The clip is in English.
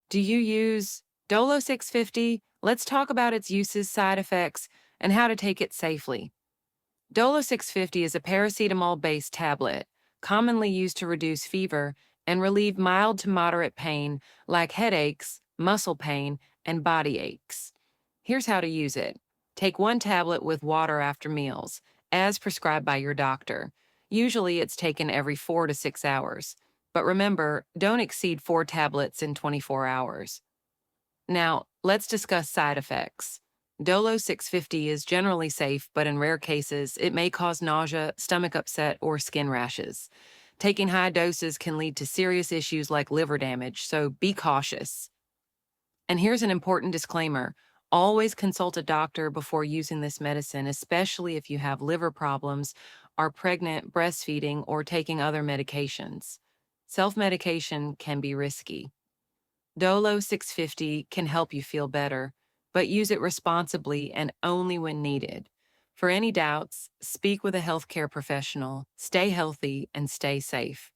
Do you use Dolo 650? Let's talk about its uses, side effects, and how to take it safely. Dolo 650 is a paracetamol based tablet, commonly used to reduce fever and relieve mild to moderate pain like headaches, muscle pain, and body aches. Here's how to use it. Take one tablet with water after meals, as prescribed by your doctor. Usually it's taken every 4 to 6 hours. But remember, don't exceed 4 tablets in 24 hours. Now, let's discuss side effects. Dolo 650 is generally safe, but in rare cases, it may cause nausea, stomach upset, or skin rashes. Taking high doses can lead to serious issues like liver damage, so be cautious. And here's an important disclaimer. Always consult a doctor before using this medicine, especially if you have liver problems, are pregnant, breastfeeding, or taking other medications. Self-medication can be risky. Dolo 650 can help you feel better, but use it responsibly and only when needed. For any doubts, speak with a healthcare professional, stay healthy, and stay safe.